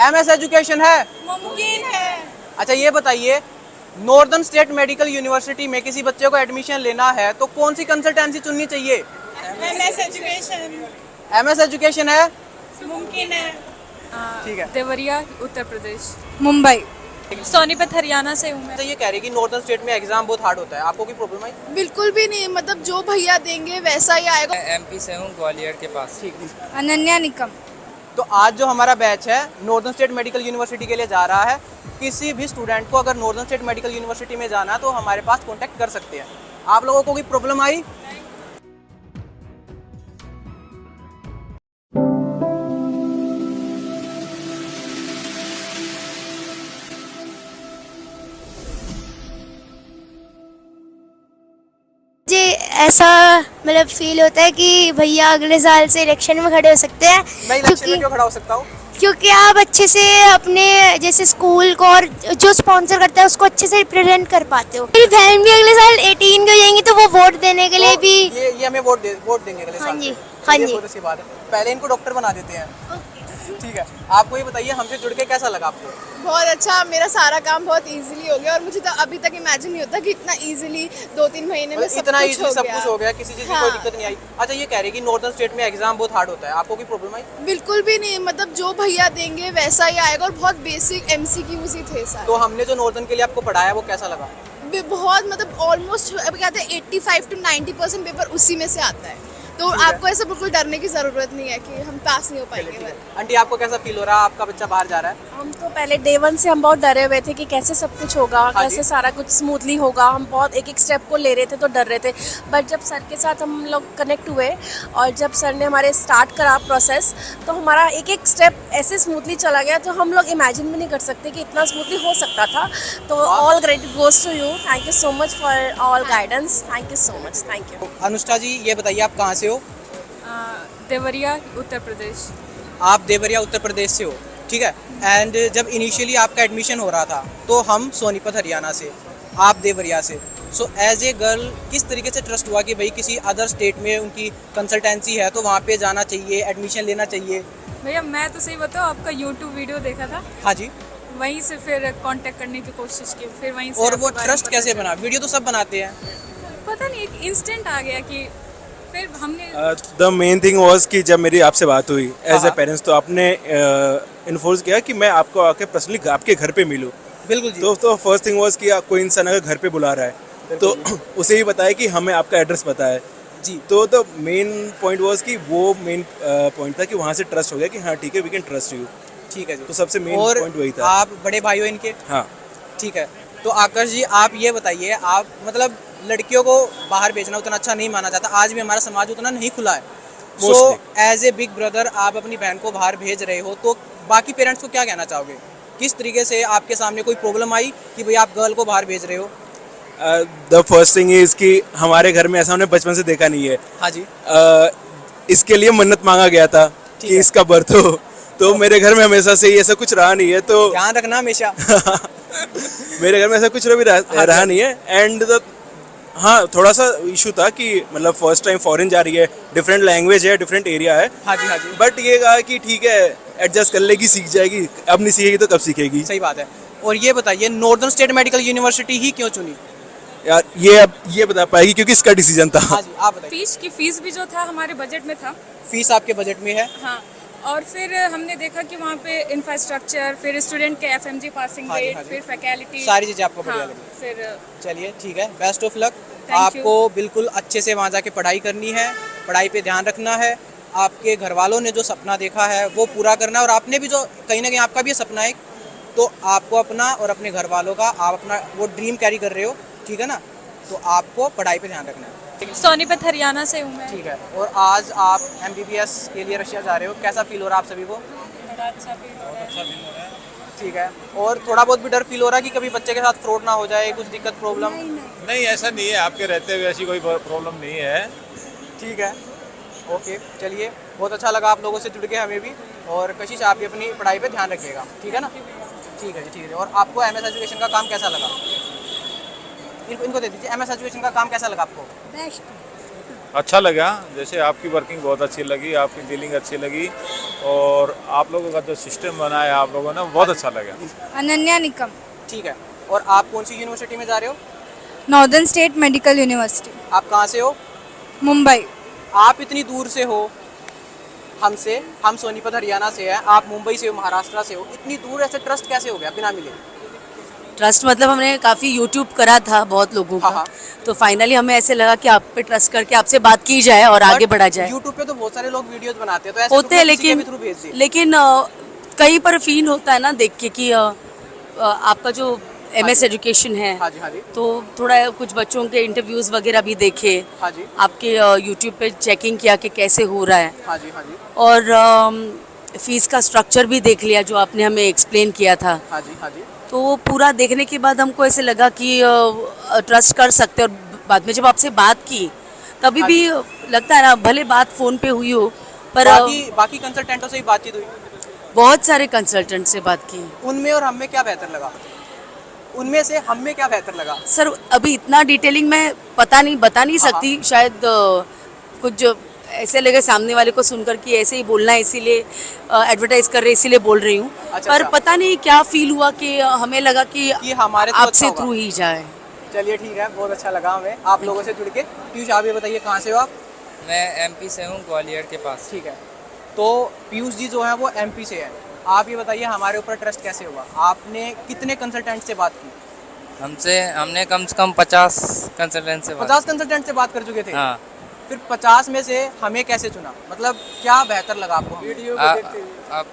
MS education है? मुमकिन है। अच्छा ये बताइए, नॉर्दर्न स्टेट मेडिकल यूनिवर्सिटी में किसी बच्चे को एडमिशन लेना है तो कौन सी कंसल्टेंसी चुननी चाहिए? MS education. एमएस एजुकेशन है? मुमकिन है। ठीक है। देवरिया उत्तर प्रदेश। मुंबई। सोनीपत हरियाणा से हूँ मैं। अच्छा ये कह रही है कि नॉर्दर्न स्टेट में एग्जाम बहुत हार्ड होता है, आपको कोई प्रॉब्लम आई? बिल्कुल भी नहीं, मतलब जो भैया देंगे वैसा ही आएगा। मैं एमपी से हूँ, ग्वालियर के पास। ठीक। अनन्या निकम। तो आज जो हमारा बैच है नॉर्दर्न स्टेट मेडिकल यूनिवर्सिटी के लिए जा रहा है। किसी भी स्टूडेंट को अगर नॉर्दर्न स्टेट मेडिकल यूनिवर्सिटी में जाना है तो हमारे पास कांटेक्ट कर सकते हैं। आप लोगों को कोई प्रॉब्लम आई? मुझे ऐसा मतलब फील होता है कि भैया अगले साल से इलेक्शन में खड़े हो सकते हैं। मैं इलेक्शन में क्यों खड़ा हो सकता हूँ? क्योंकि आप अच्छे से अपने जैसे स्कूल को और जो स्पॉन्सर करता है उसको अच्छे से रिप्रेजेंट कर पाते हो। मेरी बहन भी अगले साल 18 की हो जाएंगी तो वो वोट देने के लिए तो भी। ये हमें वोट देंगे अगले हाँ साल जी, से। हाँ ये जी। बहुत अच्छी बात है। पहले इनको डॉक्टर बना देते हैं। ठीक है, आपको ये बताइए हमसे जुड़ के कैसा लगा आपको? बहुत अच्छा, मेरा सारा काम बहुत इजीली हो गया और मुझे तो अभी तक इमेजिन नहीं होता कि इतना इजीली 2-3 महीने में सब इतना कुछ इजीली सब कुछ हो गया, किसी चीज़ की हाँ। कोई दिक्कत नहीं आई। अच्छा ये कह रही है कि नॉर्दर्न स्टेट में एग्जाम बहुत हार्ड होता है, आपको कोई प्रॉब्लम आई? बिल्कुल भी नहीं, मतलब जो भैया देंगे वैसा ही आएगा और बहुत बेसिक एमसीक्यूज ही थे सारे। तो हमने जो नॉर्दर्न के लिए आपको पढ़ाया वो कैसा लगा? बहुत मतलब ऑलमोस्ट अब कहते हैं 85 to 90% पेपर उसी में से आता है, तो आपको ऐसा बिल्कुल डरने की जरूरत नहीं है कि हम पास नहीं हो पाएंगे। आंटी आपको कैसा फील हो रहा है, आपका बच्चा बाहर जा रहा है? हम तो पहले डे 1 से हम बहुत डरे हुए थे कि कैसे सब कुछ होगा, हाँ कैसे जी। सारा कुछ स्मूथली होगा। हम बहुत एक एक स्टेप को ले रहे थे तो डर रहे थे, बट जब सर के साथ हम लोग कनेक्ट हुए और जब सर ने हमारे स्टार्ट करा प्रोसेस तो हमारा एक एक स्टेप ऐसे स्मूथली चला गया तो हम लोग इमेजिन भी नहीं कर सकते कि इतना स्मूथली हो सकता था। तो all credit goes to you, thank you so much for all guidance, thank you so much, thank you. Anushka ji ये बताइए आप कहाँ से हो? देवरिया उत्तर प्रदेश। आप देवरिया उत्तर प्रदेश से हो, ठीक है। एंड जब इनिशियली आपका एडमिशन हो रहा था तो हम सोनीपत हरियाणा से, आप देवरिया से। सो एज ए गर्ल किस तरीके से ट्रस्ट हुआ कि भाई किसी अदर स्टेट में उनकी कंसल्टेंसी है तो वहाँ पे जाना चाहिए, एडमिशन लेना चाहिए? भैया मैं तो सही बताऊँ, आपका यूट्यूब वीडियो देखा था, हाँ जी। वहीं से फिर कांटेक्ट करने की कोशिश की, फिर वहीं से और वो आपके बारे में ट्रस्ट पता कैसे चला। बना? वीडियो तो सब बनाते हैं। पता नहीं, एक इंस्टेंट आ गया कि फिर हमने द मेन थिंग वाज कि जब मेरी आपसे बात हुई एज ए हाँ। पेरेंट्स तो आपने इन्फोर्स किया कि मैं आपको आके पर्सनली आपके घर पे मिलूं। बिल्कुल जी। तो फर्स्ट थिंग वाज कि कोई इंसान अगर घर पे बुला रहा है तो उसे ही बताया कि हमें आपका एड्रेस पता है जी। तो द मेन पॉइंट वाज कि वो मेन पॉइंट था कि वहाँ से ट्रस्ट हो गया कि हाँ ठीक है वी कैन ट्रस्ट यू। ठीक है जी। तो सबसे मेन और पॉइंट वही था। आप बड़े भाई हो इनके? हाँ ठीक है। तो आकाश जी आप ये बताइए, आप मतलब लड़कियों को बाहर भेजना उतना अच्छा नहीं माना जाता, आज भी हमारा समाज उतना नहीं खुला है। So as a big brother आप अपनी बहन को बाहर भेज रहे हो तो बाकी पेरेंट्स को क्या कहना चाहोगे? किस तरीके से आपके सामने कोई प्रॉब्लम आई कि भाई आप गर्ल को बाहर भेज रहे हो? द फर्स्ट थिंग इज कि हमारे घर में ऐसा हमने बचपन से देखा नहीं है। हाँ जी। इसके लिए मन्नत मांगा गया था ठीक कि है। इसका बर्थ हो, तो मेरे घर में हमेशा से ही ऐसा कुछ रहा नहीं है। तो ध्यान रखना हमेशा। मेरे घर में ऐसा कुछ भी रहा नहीं है। एंड हाँ थोड़ा सा इशू था कि मतलब फर्स्ट टाइम फॉरेन जा रही है, डिफरेंट लैंग्वेज है, डिफरेंट एरिया है। हाँ जी, हाँ जी। बट ये कहा कि ठीक है एडजस्ट कर लेगी, सीख जाएगी। अब नहीं सीखेगी तो कब सीखेगी? सही बात है। और ये बताइए नॉर्दर्न स्टेट मेडिकल यूनिवर्सिटी ही क्यों चुनी? यार ये अब ये बता पाएगी क्योंकि इसका डिसीजन था। हाँ जी आप बताइए। फीस भी जो था हमारे बजट में था। फीस आपके बजट में है? हाँ, और फिर हमने देखा कि वहाँ पे इंफ्रास्ट्रक्चर, फिर स्टूडेंट के FMG पासिंग हाँ जी, रेट, हाँ जी। फिर फैकल्टी, सारी चीज़ें आपको बढ़िया हाँ, लगी? फिर चलिए ठीक है, best of luck. Thank you. आपको बिल्कुल अच्छे से वहाँ जाके पढ़ाई करनी है, पढ़ाई पे ध्यान रखना है। आपके घर वालों ने जो सपना देखा है वो पूरा करना है और आपने भी जो कहीं ना कहीं आपका भी सपना है, तो आपको अपना और अपने घर वालों का आप अपना वो ड्रीम कैरी कर रहे हो, ठीक है ना? तो आपको पढ़ाई पे ध्यान रखना है। सोनीपत हरियाणा से हूँ मैं। ठीक है। और आज आप MBBS के लिए रशिया जा रहे हो, कैसा फील हो रहा है आप सभी को? बड़ा अच्छा फील हो रहा है। ठीक है। और थोड़ा बहुत भी डर फील हो रहा है कि कभी बच्चे के साथ फ्रॉड ना हो जाए, कुछ दिक्कत प्रॉब्लम? नहीं ऐसा नहीं है, आपके रहते हुए ऐसी कोई प्रॉब्लम नहीं है। ठीक है, ओके। चलिए बहुत अच्छा लगा आप लोगों से जुड़ के हमें भी। और कशिश आप भी अपनी पढ़ाई पे ध्यान रखिएगा, ठीक है ना? ठीक है जी, ठीक है। और आपको MS एजुकेशन का काम कैसा लगा? इनको दे दीजिए। MS एजुकेशन का काम कैसा लगा आपको? बेस्ट। अच्छा लगा, जैसे आपकी वर्किंग बहुत अच्छी लगी, आपकी डीलिंग अच्छी लगी और आप लोगों का जो सिस्टम बनाया आप लोगों ने बहुत अच्छा लगा। अनन्या निकम, ठीक है। और आप कौन सी यूनिवर्सिटी में जा रहे हो? नॉर्दर्न स्टेट मेडिकल यूनिवर्सिटी, आप कहाँ से हो? मुंबई। आप इतनी दूर से हो हमसे, हम सोनीपत हरियाणा से हैं, आप मुंबई से हो, महाराष्ट्र से हो, इतनी दूर ऐसे ट्रस्ट कैसे हो गया बिना मिले? ट्रस्ट मतलब हमने काफ़ी यूट्यूब करा था बहुत लोगों हाँ, का, हाँ। तो फाइनली हमें ऐसे लगा कि आप पे ट्रस्ट करके आपसे बात की जाए और आगे बढ़ा जाए। यूट्यूब पे तो बहुत सारे लोग वीडियोस बनाते हैं, तो ऐसे होते हैं किसी के भी लेकिन थ्रू भेज दिए। लेकिन कहीं पर फील होता है ना देख के कि आपका जो MS एजुकेशन है, हाँ जी, हाँ जी, तो थोड़ा कुछ बच्चों के इंटरव्यूज़ वगैरह भी देखे, हाँ जी, आपके यूट्यूब पे चेकिंग किया कि कैसे हो रहा है, हाँ जी, हाँ जी, और फीस का स्ट्रक्चर भी देख लिया जो आपने हमें एक्सप्लेन किया था। हाँ जी, हाँ जी, तो वो पूरा देखने के बाद हमको ऐसे लगा कि ट्रस्ट कर सकते हैं। और बाद में जब आपसे बात की तभी भी लगता है ना, भले बात फ़ोन पे हुई हो पर बाकी कंसल्टेंटों से ही बातचीत हुई, बहुत सारे कंसल्टेंट से बात की। उनमें और हमें क्या बेहतर लगा? उनमें से हमें क्या बेहतर लगा? सर अभी इतना डिटेलिंग में बता नहीं सकती, शायद कुछ जो ऐसे लगे सामने वाले को सुनकर कि ऐसे ही बोलना है, इसीलिए एडवर्टाइज कर रहे इसीलिए बोल रही हूँ। अच्छा, पर अच्छा। पता नहीं क्या फील हुआ कि हमें लगा कि हमारे तो आपसे अच्छा थ्रू होगा। ही जाए। चलिए ठीक है, बहुत अच्छा लगा हमें आप लोगों से जुड़ के। पीयूष आप ये बताइए कहाँ से हो आप? मैं MP से हूँ, ग्वालियर के पास। ठीक है, तो पीयूष जी जो है वो MP से है। आप ये बताइए हमारे ऊपर ट्रस्ट कैसे हुआ? आपने कितने कंसल्टेंट से बात की? हमने कम से कम 50 कंसल्टेंट से 50 कंसल्टेंट से बात कर चुके थे? हाँ। फिर 50 में से हमें कैसे चुना? मतलब क्या बेहतर लगा आपको? आप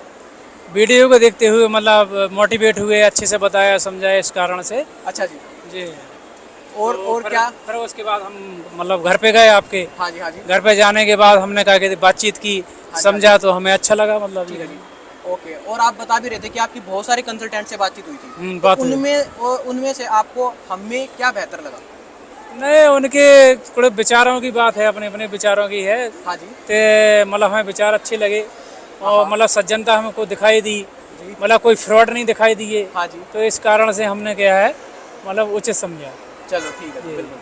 वीडियो को देखते हुए मतलब मोटिवेट हुए, अच्छे से बताया समझाया, इस कारण से। अच्छा जी, जी। और क्या? फिर उसके बाद हम मतलब घर पे गए आपके। हाँ जी, हाँ जी, घर पे जाने के बाद हमने कहा कि बातचीत की, हाँ समझा, तो हमें अच्छा लगा मतलब। ठीक है जी, ओके। और आप बता भी रहे थे कि आपकी बहुत सारे कंसल्टेंट से बातचीत हुई थी, बात तो हुई। उनमें से आपको हमें क्या बेहतर लगा? नहीं, उनके थोड़े विचारों की बात है, अपने अपने विचारों की है। हाँ जी, ते मतलब हमें विचार अच्छे लगे और मतलब सज्जनता हमको दिखाई दी, मतलब कोई फ्रॉड नहीं दिखाई दिए। हाँ जी, तो इस कारण से हमने क्या है मतलब उचित समझा। चलो ठीक है, बिल्कुल।